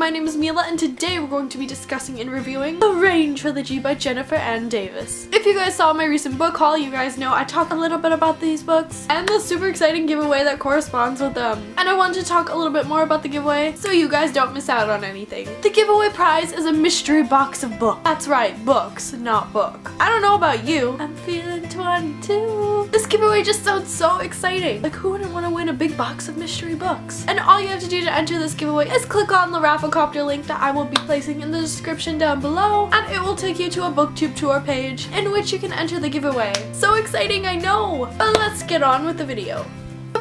my name is Milla, and today we're going to be discussing and reviewing The Rain trilogy by Jennifer Ann Davis. If you guys saw my recent book haul, you guys know I talked a little bit about these books and the super exciting giveaway that corresponds with them. And I wanted to talk a little bit more about the giveaway so you guys don't miss out on anything. The giveaway prize is a mystery box of books. That's right, books, not book. I don't know about you, I'm feeling 22. This giveaway just sounds so exciting. Like, who wouldn't want to win a big box of mystery books? And all you have to do to enter this giveaway is click on the Rafflecopter link that I will be placing in the description down below, and it will take you to a booktube tour page in which you can enter the giveaway. So exciting, I know! But let's get on with the video.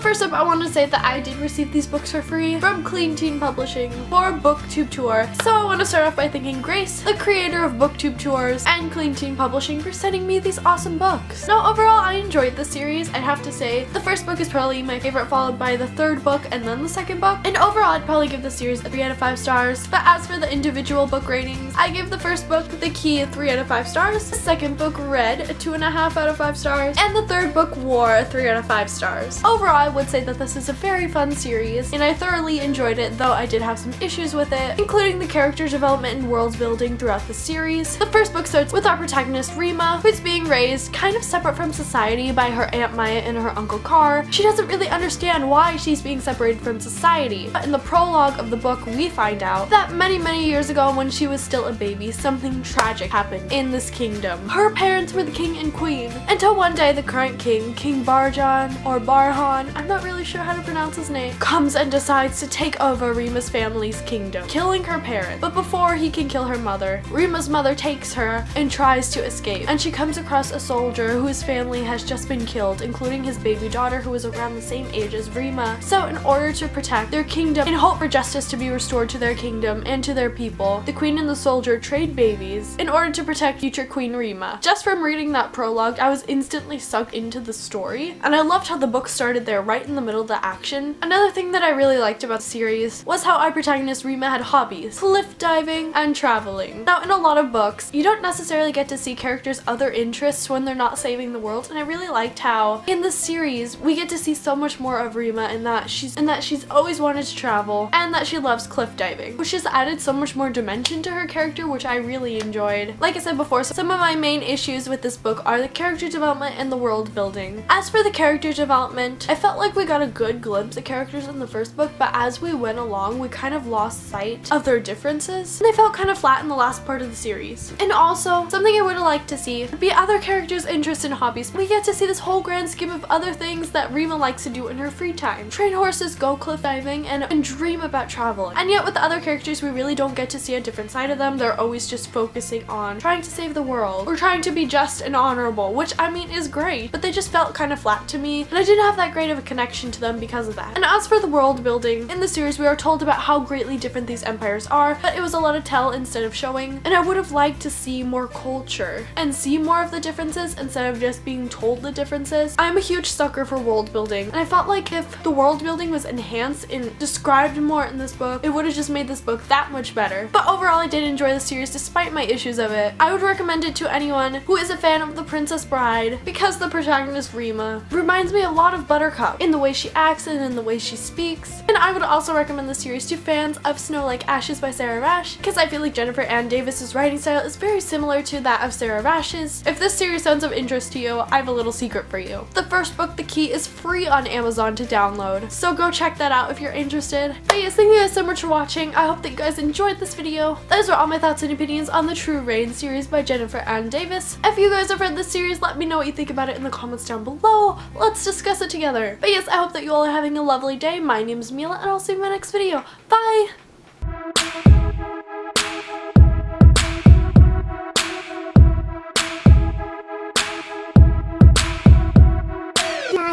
First up, I want to say that I did receive these books for free from Clean Teen Publishing for BookTube Tour. So I want to start off by thanking Grace, the creator of BookTube Tours, and Clean Teen Publishing for sending me these awesome books. Now, overall, I enjoyed the series. I have to say, the first book is probably my favorite, followed by the third book and then the second book. And overall, I'd probably give the series a 3 out of 5 stars. But as for the individual book ratings, I give the first book, The Key, a 3 out of 5 stars. The second book, Red, a 2.5 out of 5 stars. And the third book, War, a 3 out of 5 stars. Overall, I would say that this is a very fun series, and I thoroughly enjoyed it, though I did have some issues with it, including the character development and world building throughout the series. The first book starts with our protagonist Rima, who's being raised kind of separate from society by her Aunt Maya and her Uncle Carr. She doesn't really understand why she's being separated from society, but in the prologue of the book we find out that many years ago, when she was still a baby, something tragic happened in this kingdom. Her parents were the king and queen, until one day the current king, King Barjan, or Barhan, I'm not really sure how to pronounce his name, comes and decides to take over Rima's family's kingdom, killing her parents. But before he can kill her mother, Rima's mother takes her and tries to escape, and she comes across a soldier whose family has just been killed, including his baby daughter, who is around the same age as Rima. So in order to protect their kingdom and hope for justice to be restored to their kingdom and to their people, the queen and the soldier trade babies in order to protect future Queen Rima. Just from reading that prologue, I was instantly sucked into the story, and I loved how the book started there right in the middle of the action. Another thing that I really liked about the series was how our protagonist Rima had hobbies: cliff diving and traveling. Now, in a lot of books, you don't necessarily get to see characters' other interests when they're not saving the world, and I really liked how in this series we get to see so much more of Rima, in that she's always wanted to travel and that she loves cliff diving, which just added so much more dimension to her character, which I really enjoyed. Like I said before, some of my main issues with this book are the character development and the world building. As for the character development, I felt like we got a good glimpse of characters in the first book, but as we went along, we kind of lost sight of their differences, and they felt kind of flat in the last part of the series. And also, something I would have liked to see would be other characters' interests and hobbies. We get to see this whole grand scheme of other things that Rima likes to do in her free time: train horses, go cliff diving, and dream about traveling. And yet with the other characters, we really don't get to see a different side of them. They're always just focusing on trying to save the world or trying to be just and honorable, which I mean is great, but they just felt kind of flat to me, and I didn't have that great of a connection to them because of that. And as for the world building, in the series we are told about how greatly different these empires are, but it was a lot of tell instead of showing, and I would have liked to see more culture and see more of the differences instead of just being told the differences. I'm a huge sucker for world building, and I felt like if the world building was enhanced and described more in this book, it would have just made this book that much better. But overall, I did enjoy the series despite my issues of it. I would recommend it to anyone who is a fan of The Princess Bride, because the protagonist Rima reminds me a lot of Buttercup in the way she acts and in the way she speaks. And I would also recommend the series to fans of Snow Like Ashes by Sarah Rash, because I feel like Jennifer Ann Davis's writing style is very similar to that of Sarah Rash's. If this series sounds of interest to you, I have a little secret for you. The first book, The Key, is free on Amazon to download, so go check that out if you're interested. But yes, thank you guys so much for watching. I hope that you guys enjoyed this video. Those are all my thoughts and opinions on the True Rain series by Jennifer Ann Davis. If you guys have read this series, let me know what you think about it in the comments down below. Let's discuss it together. But yes, I hope that you all are having a lovely day. My name is Milla, and I'll see you in my next video. Bye!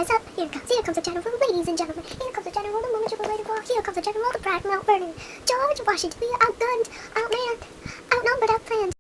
Up. Here comes the general, ladies and gentlemen. Here comes the general, the moment you've been waiting for. Here comes the general, the bright Mount Vernon. George Washington, outgunned, outmanned, outnumbered, outplanned.